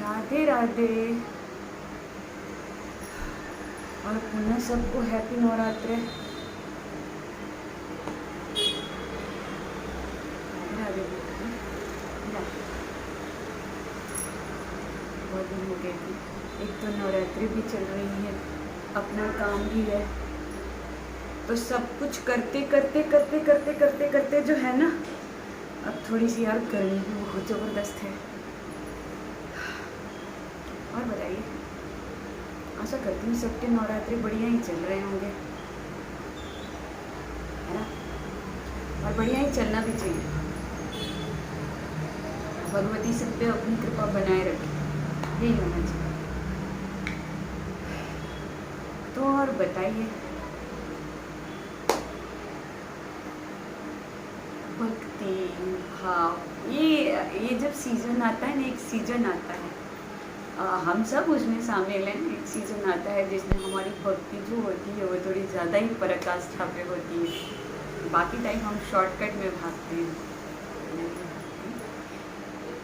राधे राधे। और पुनः सबको हैप्पी नवरात्र। राधे राधे। बहुत दिन हो गए थे। एक तो नवरात्रि भी चल रही है, अपना काम भी है, तो सब कुछ करते करते करते करते करते करते जो है ना, अब थोड़ी सी यार गर्मी भी बहुत ज़बरदस्त है। और बताइए, आशा करती हूँ सबके नवरात्रि बढ़िया ही चल रहे होंगे, है ना। और बढ़िया ही चलना भी चाहिए। भगवती सब पे अपनी कृपा बनाए रखे, यही होना चाहिए। तो और बताइए, भक्ति भाव, ये जब सीज़न आता है ना, एक सीज़न आता है, हम सब उसमें शामिल हैं। एक सीज़न आता है जिसमें हमारी भक्ति जो होती है वो थोड़ी ज़्यादा ही पराकाष्ठा पे होती है। बाकी टाइम हम शॉर्टकट में भागते हैं,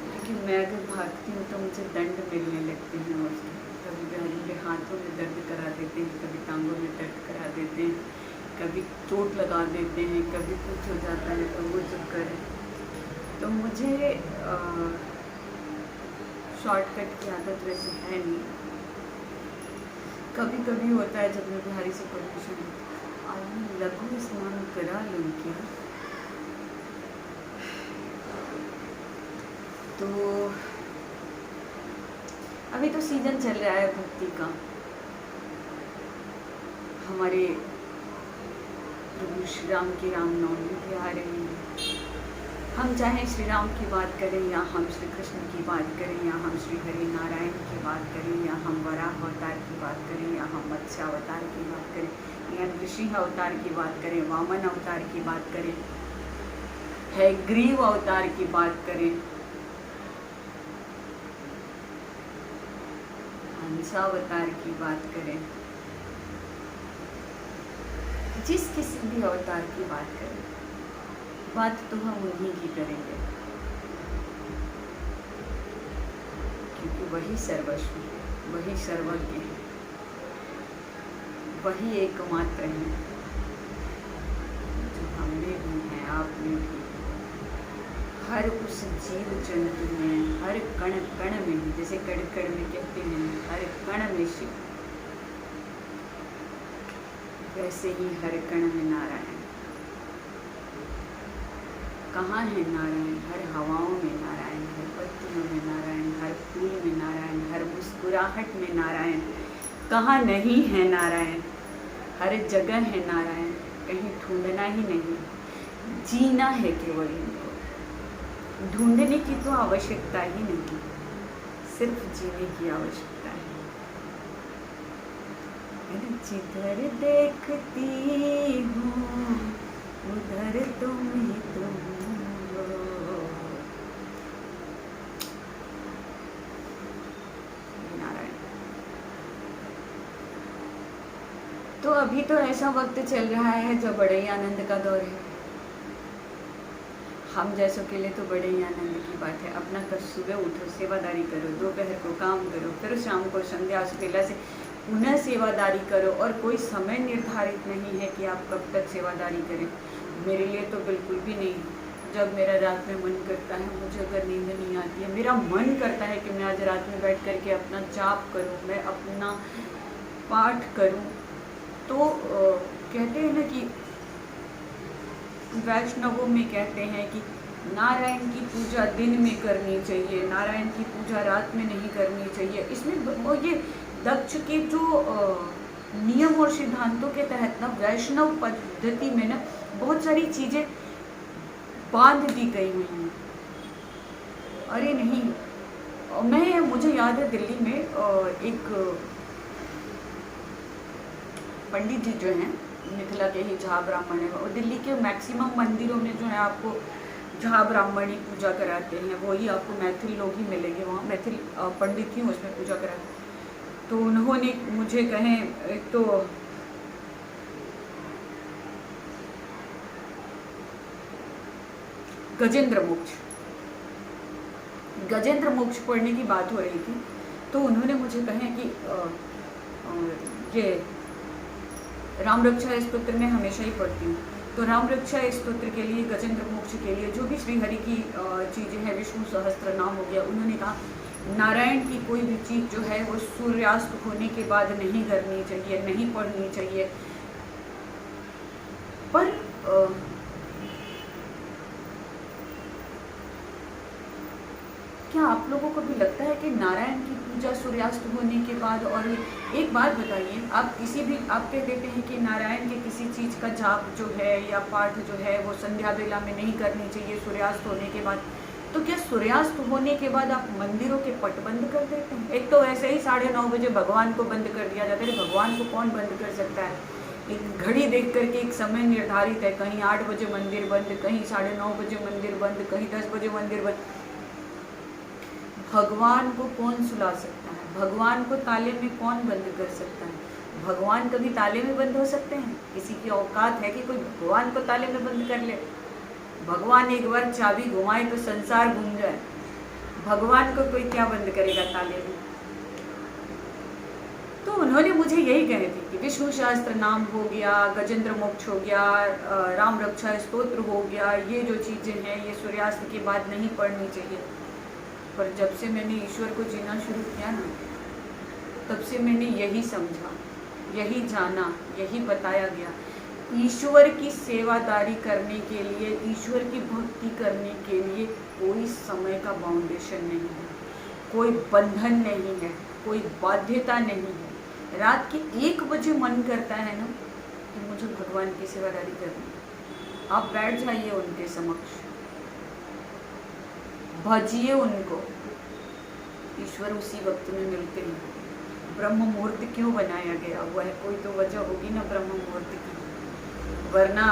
क्योंकि मैं अगर भागती हूँ तो मुझे दंड मिलने लगते हैं उसके। कभी मेरे हाथों में दर्द करा देते हैं, कभी टांगों में दर्द करा देते हैं, कभी चोट लगा देते हैं, कभी कुछ हो जाता है, तो वो चक्कर है। तो मुझे शॉर्टकट की आदत वैसे है नहीं। कभी कभी होता है जब मैं बिहारी से परमिशन आज लघु स्नान करा लूँ क्या, तो अभी तो सीजन चल रहा है भक्ति का। हमारे प्रभु श्री राम की रामनवमी भी आ रही है। हम चाहे श्री राम की बात करें, या हम श्री कृष्ण की बात करें, या हम श्री हरि नारायण की बात करें, या हम वराह अवतार की बात करें, या हम मत्स्य अवतार की बात करें, या नृसिंह अवतार की बात करें, वामन अवतार की बात करें, है ग्रीव अवतार की बात करें, हंसावतार की बात करें, जिस किसी भी अवतार की बात करें, बात तो हम उन्हीं की करेंगे, क्योंकि वही सर्वस्व, वही सर्वज्ञ है, वही एकमात्र है जो हमें भी है, आप में भी, हर उस जीव जंतु में, हर कण कण में, जैसे कण कण में कहते हैं हर कण में शिव, वैसे ही हर कण में नारायण। कहाँ है नारायण? हर हवाओं में नारायण, हर पत्तियों में नारायण, हर फूल में नारायण, हर मुस्कुराहट में नारायण। कहाँ नहीं है नारायण? हर जगह है नारायण, कहीं ढूंढना ही नहीं, जीना है केवल इनको। ढूंढने की तो आवश्यकता ही नहीं, सिर्फ जीने की आवश्यकता है। जिधर देखती हूँ उधर तुम ही तुम हो। नारायण। तो अभी तो ऐसा वक्त चल रहा है जो बड़े ही आनंद का दौर है। हम जैसों के लिए तो बड़े ही आनंद की बात है। अपना सुबह उठो, सेवादारी करो, दोपहर को काम करो, फिर शाम को संध्या सुबेला से पुनः सेवादारी करो, और कोई समय निर्धारित नहीं है कि आप कब तक सेवादारी करें। मेरे लिए तो बिल्कुल भी नहीं। जब मेरा रात में मन करता है, मुझे अगर नींद नहीं आती है, मेरा मन करता है कि मैं आज रात में बैठ करके अपना जाप करूं, मैं अपना पाठ करूं, तो कहते हैं ना कि वैष्णवों में कहते हैं कि नारायण की पूजा दिन में करनी चाहिए, नारायण की पूजा रात में नहीं करनी चाहिए। इसमें ये दक्ष के जो नियम और सिद्धांतों के तहत ना वैष्णव पद्धति में ना बहुत सारी चीज़ें बांध दी गई हुई हैं। अरे नहीं, मुझे याद है दिल्ली में एक पंडित जी जो हैं, मिथिला के ही झा ब्राह्मण है, और दिल्ली के मैक्सिमम मंदिरों में जो है आपको झा ब्राह्मणी पूजा कराते हैं, वही आपको मैथिल लोग ही मिलेंगे वहाँ, मैथिल पंडित ही उसमें पूजा कराते हैं। तो उन्होंने मुझे कहें, एक तो गजेंद्र मोक्ष, गजेंद्र मोक्ष पढ़ने की बात हो रही थी, तो उन्होंने मुझे कहे कि ये राम रक्षा स्तोत्र में हमेशा ही पढ़ती हूँ, तो राम रक्षा स्तोत्र के लिए, गजेंद्र मोक्ष के लिए, जो भी श्री हरि की चीज़ें हैं, विष्णु सहस्त्र नाम हो गया, उन्होंने कहा नारायण की कोई भी चीज़ जो है वो सूर्यास्त होने के बाद नहीं करनी चाहिए, नहीं पढ़नी चाहिए। पर क्या आप लोगों को भी लगता है कि नारायण की पूजा सूर्यास्त होने के बाद? और एक बात बताइए, आप किसी भी, आप कह देते हैं कि नारायण के किसी चीज़ का जाप जो है या पाठ जो है वो संध्या बेला में नहीं करनी चाहिए सूर्यास्त होने के बाद, तो क्या सूर्यास्त होने के बाद आप मंदिरों के पट बंद कर देते हैं? एक तो वैसे ही 9:30 बजे भगवान को बंद कर दिया जाता है, भगवान को कौन बंद कर सकता है? एक घड़ी देख करके एक समय निर्धारित है, कहीं 8 बजे मंदिर बंद, कहीं 9:30 बजे मंदिर बंद, कहीं 10 बजे मंदिर बंद। भगवान को कौन सुला सकता है? भगवान को ताले में कौन बंद कर सकता है? भगवान कभी ताले में बंद हो सकते हैं? किसी की औकात है कि कोई भगवान को ताले में बंद कर ले? भगवान एक बार चाबी घुमाए तो संसार घूम जाए, भगवान को कोई क्या बंद करेगा ताले में? तो उन्होंने मुझे यही कहे थे कि विष्णु शास्त्र नाम हो गया, गजेंद्र मोक्ष हो गया, राम रक्षा स्तोत्र हो गया, ये जो चीज़ें हैं ये सूर्यास्त के बाद नहीं पढ़नी चाहिए। पर जब से मैंने ईश्वर को जीना शुरू किया ना, तब से मैंने यही समझा, यही जाना, यही बताया गया, ईश्वर की सेवादारी करने के लिए, ईश्वर की भक्ति करने के लिए कोई समय का बाउंडेशन नहीं है, कोई बंधन नहीं है, कोई बाध्यता नहीं है। रात के 1 बजे मन करता है ना कि मुझे भगवान की सेवादारी करनी, आप बैठ जाइए उनके समक्ष, भजिए उनको, ईश्वर उसी वक्त में मिलते हैं। ब्रह्म मुहूर्त क्यों बनाया गया हुआ है? कोई तो वजह होगी ना ब्रह्म मुहूर्त की, वरना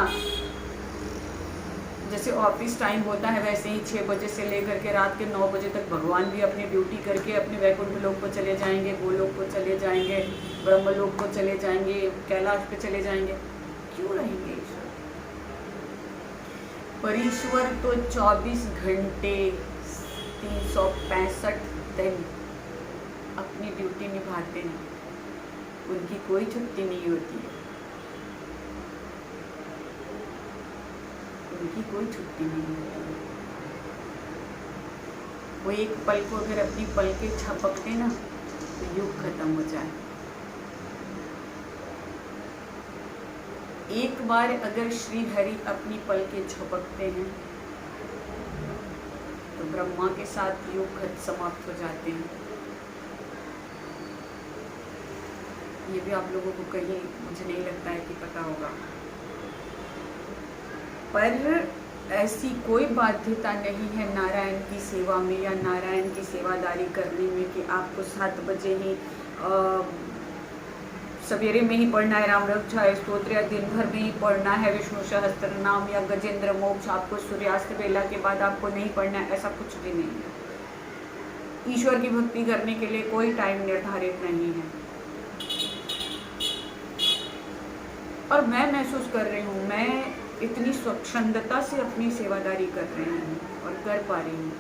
जैसे ऑफिस टाइम होता है वैसे ही 6 बजे से लेकर के रात के 9 बजे तक भगवान भी अपनी ड्यूटी करके अपने वैकुंठ लोक को चले जाएंगे, गोलोक को चले जाएंगे, ब्रह्मलोक को चले जाएंगे, कैलाश पे चले जाएंगे। क्यों रहेंगे ईश्वर? पर ईश्वर तो 24 घंटे 365 दिन अपनी ड्यूटी निभाते हैं, उनकी कोई छुट्टी नहीं होती है, उनकी कोई छुट्टी नहीं होती है। वो एक पल को अगर अपनी पल के झपकते ना तो युग खत्म हो जाए। एक बार अगर श्री हरि अपनी पल के झपकते हैं तो ब्रह्मा के साथ युग समाप्त हो जाते हैं। ये भी आप लोगों को कहीं, मुझे नहीं लगता है कि पता होगा। पर ऐसी कोई बाध्यता नहीं है नारायण की सेवा में या नारायण की सेवादारी करने में कि आपको 7 बजे ही सवेरे में ही पढ़ना है राम रक्षा स्तोत्र, या दिन भर में ही पढ़ना है विष्णु सहस्त्र नाम या गजेंद्र मोक्ष, आपको सूर्यास्त बेला के बाद आपको नहीं पढ़ना है, ऐसा कुछ भी नहीं है। ईश्वर की भक्ति करने के लिए कोई टाइम निर्धारित नहीं है। और मैं महसूस कर रही हूँ, मैं इतनी स्वच्छंदता से अपनी सेवादारी कर रही हूँ और कर पा रही हूँ।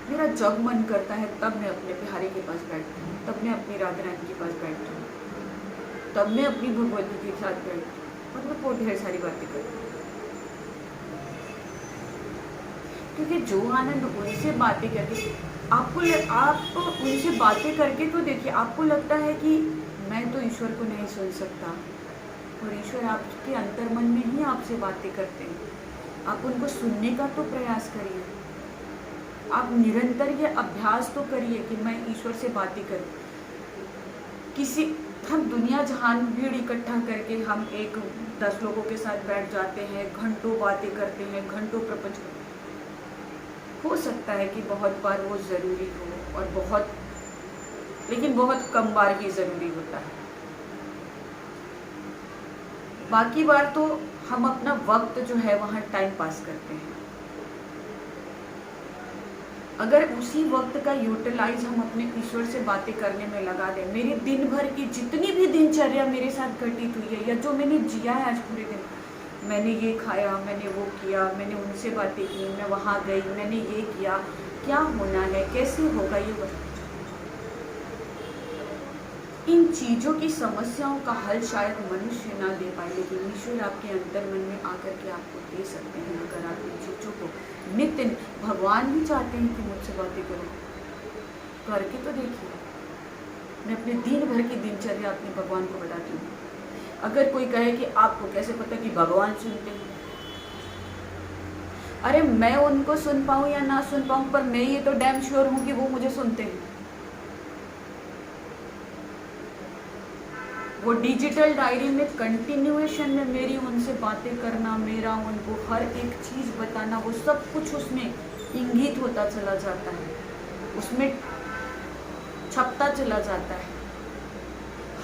मेरा जब मन करता है तब मैं अपने प्यारे के पास बैठती हूँ, तब मैं अपनी राधा रानी के पास बैठती हूँ, तब मैं अपनी भगवती के साथ बैठती हूँ और मैं बहुत ढेर सारी बातें करती हूँ। क्योंकि जो आनंद उनसे बातें करके आप उनसे बातें करके तो देखिए, आपको लगता है कि मैं तो ईश्वर को नहीं सुन सकता, और ईश्वर आपके अंतर्मन में ही आपसे बातें करते हैं। आप उनको सुनने का तो प्रयास करिए, आप निरंतर ये अभ्यास तो करिए कि मैं ईश्वर से बातें करूं। हम दुनिया जहान भीड़ इकट्ठा करके हम 10 लोगों के साथ बैठ जाते हैं, घंटों बातें करते हैं, घंटों प्रपंच। हो सकता है कि बहुत बार वो ज़रूरी हो, और लेकिन बहुत कम बार ही ज़रूरी होता है। बाकी बार तो हम अपना वक्त जो है वहाँ टाइम पास करते हैं। अगर उसी वक्त का यूटिलाइज हम अपने ईश्वर से बातें करने में लगा दें, मेरे दिन भर की जितनी भी दिनचर्या मेरे साथ घटित हुई है या जो मैंने जिया है आज पूरे दिन, मैंने ये खाया, मैंने वो किया, मैंने उनसे बातें की, मैं वहाँ गई, मैंने ये किया, क्या होना है, कैसे होगा, ये बता। इन चीज़ों की समस्याओं का हल शायद मनुष्य ना दे पाए, लेकिन ईश्वर आपके अंतर मन में आकर के आपको दे सकते हैं, अगर आप इन चीज़ों को नित्य। भगवान भी चाहते हैं कि मुझसे बातें करो, करके तो देखिए। मैं अपने दिन भर की दिनचर्या अपने भगवान को बताती हूँ। अगर कोई कहे कि आपको कैसे पता कि भगवान सुनते हैं, अरे मैं उनको सुन पाऊँ या ना सुन पाऊँ, पर मैं ये तो डैम श्योर हूँ कि वो मुझे सुनते हैं। वो डिजिटल डायरी में कंटिन्यूएशन में मेरी उनसे बातें करना, मेरा उनको हर एक चीज़ बताना, वो सब कुछ उसमें इंगित होता चला जाता है, उसमें छपता चला जाता है।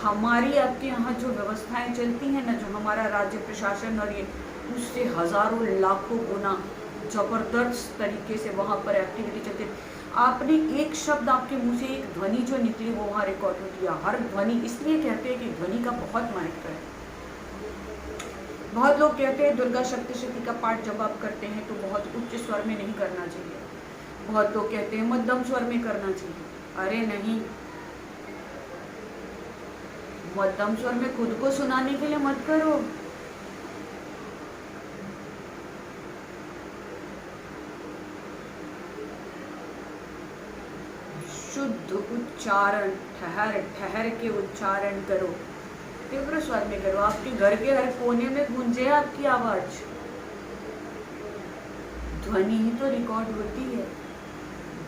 हमारी आपके यहाँ जो व्यवस्थाएं चलती हैं ना, जो हमारा राज्य प्रशासन और ये, उससे हज़ारों लाखों गुना ज़बरदस्त तरीके से वहाँ पर एक्टिविटी चलती है। आपने एक शब्द, आपके मुँह से एक ध्वनि जो निकली वो वहाँ रिकॉर्ड होती है। हर ध्वनि, इसलिए कहते हैं कि ध्वनि का बहुत महत्व है। बहुत लोग कहते हैं दुर्गा सप्तशती का पाठ जब आप करते हैं तो बहुत उच्च स्वर में नहीं करना चाहिए, बहुत लोग कहते हैं मध्यम स्वर में करना चाहिए। अरे नहीं, मध्यम स्वर में खुद को सुनाने के लिए मत करो। शुद्ध उच्चारण, ठहर ठहर के उच्चारण करो, तीव्र स्वर में करो। आपके घर के हर कोने में गूंजे आपकी आवाज। ध्वनि ही तो रिकॉर्ड होती है,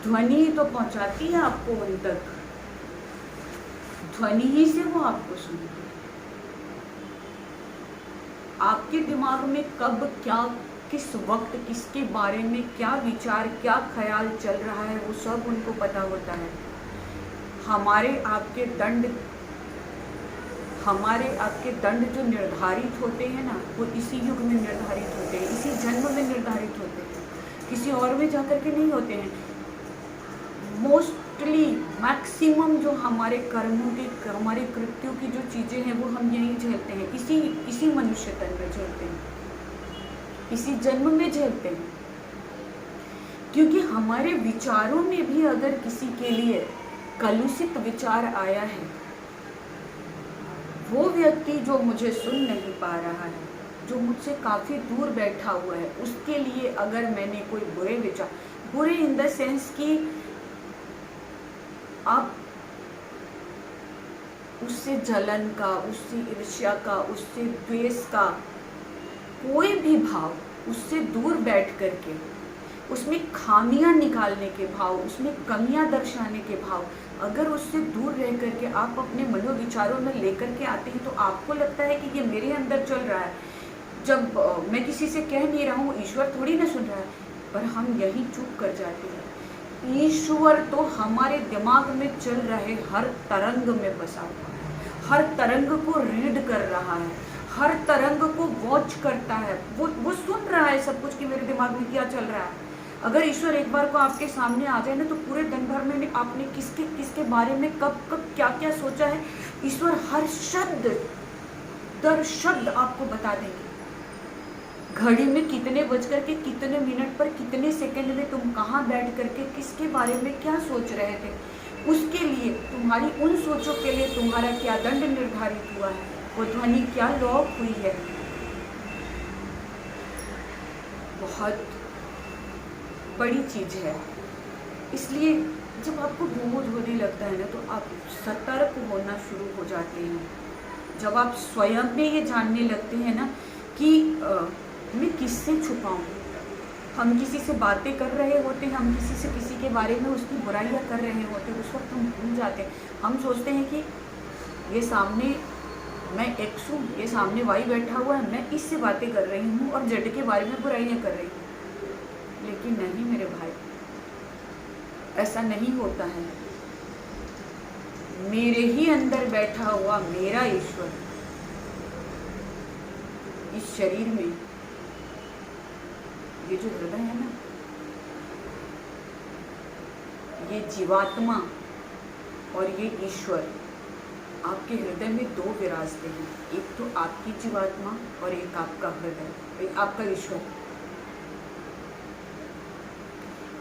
ध्वनि ही तो पहुंचाती है आपको उन तक, ध्वनि ही से वो आपको सुनते हैं। आपके दिमाग में कब क्या, किस वक्त, किसके बारे में क्या विचार, क्या ख्याल चल रहा है, वो सब उनको पता होता है। हमारे आपके दंड जो निर्धारित होते हैं ना, वो इसी युग में निर्धारित होते हैं, इसी जन्म में निर्धारित होते हैं, किसी और में जाकर के नहीं होते हैं। मोस्टली मैक्सिमम जो हमारे कर्मों के, हमारे कृत्यों की जो चीज़ें हैं वो हम यहीं झेलते हैं, इसी मनुष्य तन में झेलते हैं, इसी जन्म में झेलते हैं। क्योंकि हमारे विचारों में भी अगर किसी के लिए कलुषित विचार आया है, वो व्यक्ति जो मुझे सुन नहीं पा रहा है, जो मुझसे काफ़ी दूर बैठा हुआ है, उसके लिए अगर मैंने कोई बुरे विचार, बुरे इन द सेंस कि आप उससे जलन का, उससे ईर्ष्या का, उससे द्वेष का कोई भी भाव, उससे दूर बैठ करके उसमें खामियां निकालने के भाव, उसमें कमियां दर्शाने के भाव, अगर उससे दूर रह करके आप अपने मनोविचारों में लेकर के आते हैं, तो आपको लगता है कि ये मेरे अंदर चल रहा है। जब मैं किसी से कह नहीं रहा हूँ, ईश्वर थोड़ी ना सुन रहा है, पर हम यही चुप कर जाते हैं। ईश्वर तो हमारे दिमाग में चल रहे हर तरंग में बसा हुआ है, हर तरंग को रीड कर रहा है, हर तरंग को वॉच करता है, वो सुन रहा है सब कुछ कि मेरे दिमाग में क्या चल रहा है। अगर ईश्वर एक बार को आपके सामने आ जाए ना, तो पूरे दिन भर में आपने किसके बारे में कब क्या क्या सोचा है, ईश्वर हर शब्द दर शब्द आपको बता देंगे। घड़ी में कितने बज करके कितने मिनट पर कितने सेकंड में तुम कहाँ बैठ करके किसके बारे में क्या सोच रहे थे, उसके लिए, तुम्हारी उन सोचों के लिए तुम्हारा क्या दंड निर्धारित हुआ है, वो ध्वनि क्या लॉक हुई है। बहुत बड़ी चीज़ है। इसलिए जब आपको बोध होने लगता है ना, तो आप सतर्क होना शुरू हो जाते हैं। जब आप स्वयं में ये जानने लगते हैं ना कि मैं किससे छुपाऊं। हम किसी से बातें कर रहे होते हैं, हम किसी से किसी के बारे में उसकी बुराइयां कर रहे होते हैं, उस वक्त हम भूल जाते हैं। हम सोचते हैं कि ये सामने मैं एक्स हूँ, ये सामने वाई बैठा हुआ है, मैं इससे बातें कर रही हूँ और जेड के बारे में बुराइयां कर रही हूँ। लेकिन नहीं मेरे भाई, ऐसा नहीं होता है। मेरे ही अंदर बैठा हुआ मेरा ईश्वर इस शरीर में, ये जो हृदय है ना, ये जीवात्मा और ये ईश्वर, आपके हृदय में दो विराजते हैं। एक तो आपकी जीवात्मा और एक आपका हृदय, एक आपका ईश्वर।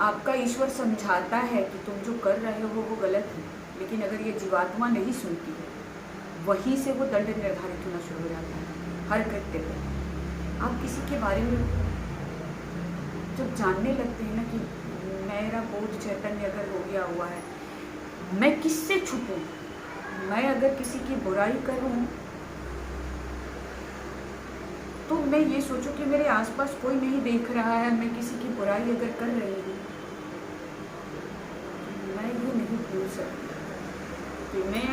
आपका ईश्वर समझाता है कि तुम जो कर रहे हो वो गलत है, लेकिन अगर ये जीवात्मा नहीं सुनती है, वहीं से वो दंड निर्धारित होना शुरू हो जाता है हर कृत्य पे। आप किसी के बारे में जब जानने लगते हैं ना कि मेरा बोध चैतन्य अगर हो गया हुआ है, मैं किससे छुपूं? मैं अगर किसी की बुराई करूं तो मैं ये सोचूं कि मेरे आसपास कोई नहीं देख रहा है, मैं किसी की बुराई अगर कर रही हूँ, मैं ये नहीं भूल सकती कि मैं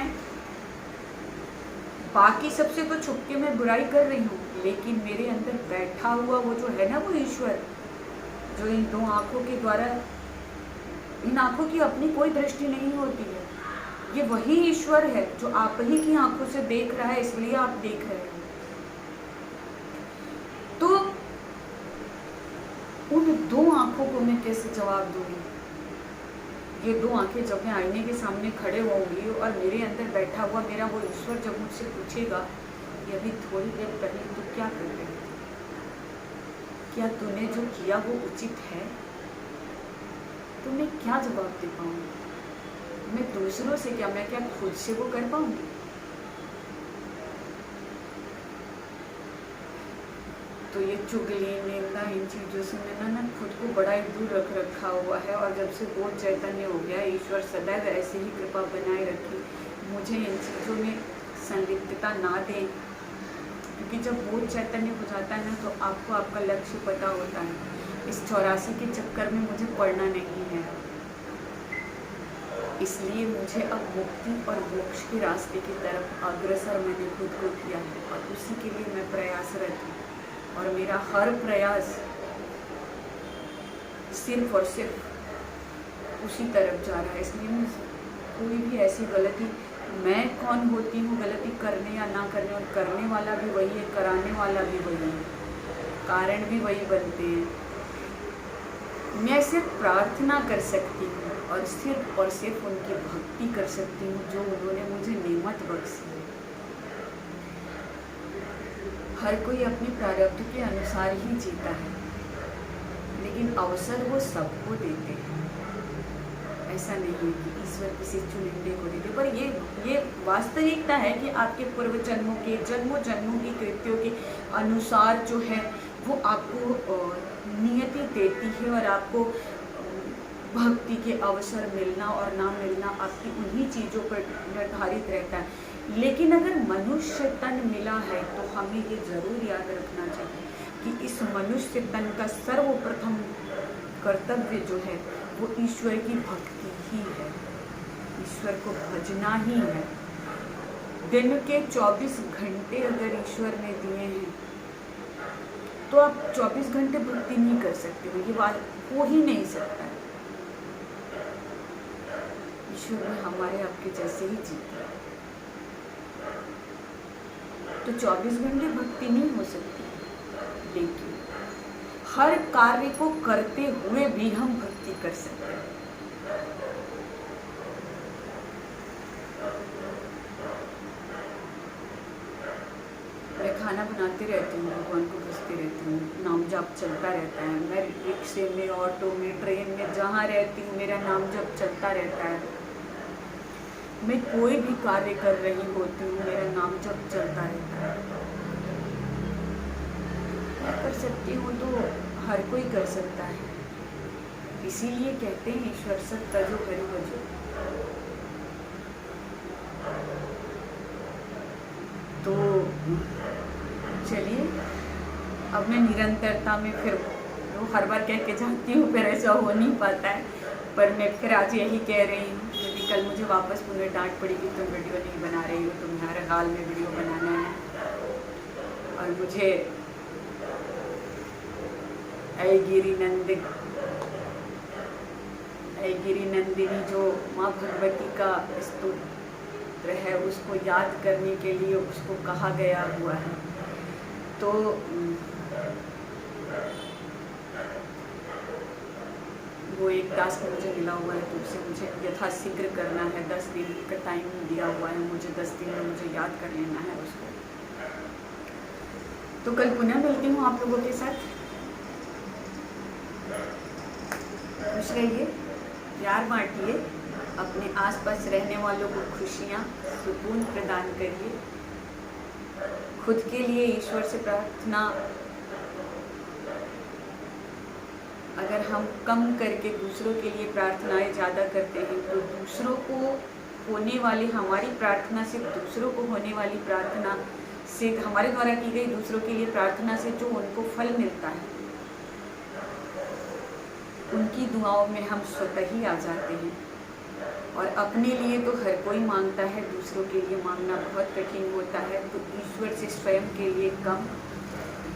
बाकी सबसे तो छुप के मैं बुराई कर रही हूँ, लेकिन मेरे अंदर बैठा हुआ वो जो है ना, वो ईश्वर जो इन दो आँखों के द्वारा, इन आँखों की अपनी कोई दृष्टि नहीं होती है, ये वही ईश्वर है जो आप ही की आंखों से देख रहा है, इसलिए आप देख रहे हो। तो उन दो आंखों को मैं कैसे जवाब दूंगी? ये दो आंखें जब मैं आईने के सामने खड़े होंगी और मेरे अंदर बैठा हुआ मेरा वो ईश्वर जब मुझसे पूछेगा कि अभी थोड़ी देर पहले तू क्या कर रही थी, क्या तूने जो किया वो उचित है, तो मैं क्या जवाब दे पाऊंगी? मैं दूसरों से क्या, मैं क्या खुद से वो कर पाऊंगी? तो ये चुगली, निंदा, इन चीज़ों से मैंने ना खुद को बड़ा ही दूर रख रखा हुआ है। और जब से बोध चैतन्य हो गया, ईश्वर सदैव ऐसे ही कृपा बनाए रखी, मुझे इन चीज़ों में संलिप्तता ना दें, क्योंकि जब बोध चैतन्य हो जाता है ना तो आपको आपका लक्ष्य पता होता है। इस 84 के चक्कर में मुझे पड़ना नहीं है, इसलिए मुझे अब मुक्ति और मोक्ष के रास्ते की तरफ अग्रसर मैंने खुद को किया है और उसी के लिए मैं प्रयासरत हूँ। और मेरा हर प्रयास सिर्फ और सिर्फ उसी तरफ जा रहा है। इसलिए मैं कोई भी ऐसी गलती, मैं कौन होती हूँ गलती करने या ना करने, और करने वाला भी वही है, कराने वाला भी वही है, कारण भी वही बनते हैं। मैं सिर्फ प्रार्थना कर सकती हूँ और सिर्फ उनकी भक्ति कर सकती हूँ जो उन्होंने मुझे नेमत बख्शी है। हर कोई अपने प्रारब्ध के अनुसार ही जीता है, लेकिन अवसर वो सबको देते हैं। ऐसा नहीं है कि ईश्वर किसी चुनिंदे को देते, पर ये वास्तविकता है कि आपके पूर्व जन्मों के जन्मों की कृत्यों के अनुसार जो है वो आपको नियति देती है, और आपको भक्ति के अवसर मिलना और ना मिलना आपकी उन्हीं चीज़ों पर निर्धारित रहता है। लेकिन अगर मनुष्य तन मिला है तो हमें ये जरूर याद रखना चाहिए कि इस मनुष्य तन का सर्वप्रथम कर्तव्य जो है वो ईश्वर की भक्ति ही है, ईश्वर को भजना ही है। दिन के 24 घंटे अगर ईश्वर ने दिए हैं तो आप 24 घंटे भक्ति नहीं कर सकते हो, ये बात हो ही नहीं सकता है। ईश्वर में हमारे आपके जैसे ही जीता है, तो 24 घंटे भक्ति नहीं हो सकती, लेकिन हर कार्य को करते हुए भी हम भक्ति कर सकते हैं। मैं खाना बनाते रहती हूँ, भगवान को भजते रहती हूँ, नाम जप चलता रहता है। मैं रिक्शे में, ऑटो में, ट्रेन में, जहाँ रहती हूँ मेरा नाम जप चलता रहता है। मैं कोई भी कार्य कर रही होती हूँ, मेरा नाम जप चलता रहता है। मैं कर सकती हूँ तो हर कोई कर सकता है, इसीलिए कहते हैं ईश्वर सब तजो हरि भजो। तो चलिए, अब मैं निरंतरता में फिर वो हर बार कह के जाती हूँ, फिर ऐसा हो नहीं पाता है, पर मैं फिर आज यही कह रही हूँ। यदि कल मुझे वापस पुनः डांट पड़ेगी तुम वीडियो नहीं बना रही हो, तुम्हें हर हाल में वीडियो बनाना है, और मुझे ऐ गिरी नंदिनी जो माँ भगवती का स्तोत्र है उसको याद करने के लिए उसको कहा गया हुआ है। तो वो एक टास्क मुझे मिला हुआ है, तो उसे मुझे यथाशीघ्र करना है। 10 दिन का टाइम दिया हुआ है मुझे, 10 दिन में मुझे याद कर लेना है उसको। तो कल पुनः मिलती हूँ आप लोगों के साथ। खुश रहिए, प्यार बांटिए, अपने आसपास रहने वालों को खुशियाँ, सुकून प्रदान करिए। खुद के लिए ईश्वर से प्रार्थना अगर हम कम करके दूसरों के लिए प्रार्थनाएं ज़्यादा करते हैं तो दूसरों को होने वाली हमारी प्रार्थना से, दूसरों को होने वाली प्रार्थना से, हमारे द्वारा की गई दूसरों के लिए प्रार्थना से जो उनको फल मिलता है, उनकी दुआओं में हम स्वतः ही आ जाते हैं। और अपने लिए तो हर कोई मांगता है, दूसरों के लिए मांगना बहुत कठिन होता है। तो ईश्वर से स्वयं के लिए कम,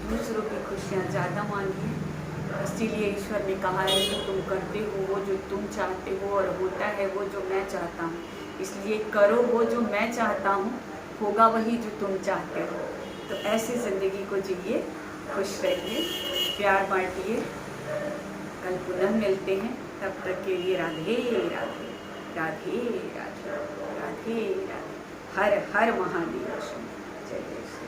दूसरों की खुशियाँ ज़्यादा मांगिए। इसीलिए ईश्वर ने कहा है कि तुम करते हो वो जो तुम चाहते हो और होता है वो जो मैं चाहता हूँ। इसलिए करो वो जो मैं चाहता हूँ, होगा वही जो तुम चाहते हो। तो ऐसे ज़िंदगी को जिए, खुश रहिए, प्यार बांटिए। कल पुनः मिलते हैं, तब तक के लिए राधे राधे, राधे राधे, राधे राधे। हर हर महादेव। जय जय श्री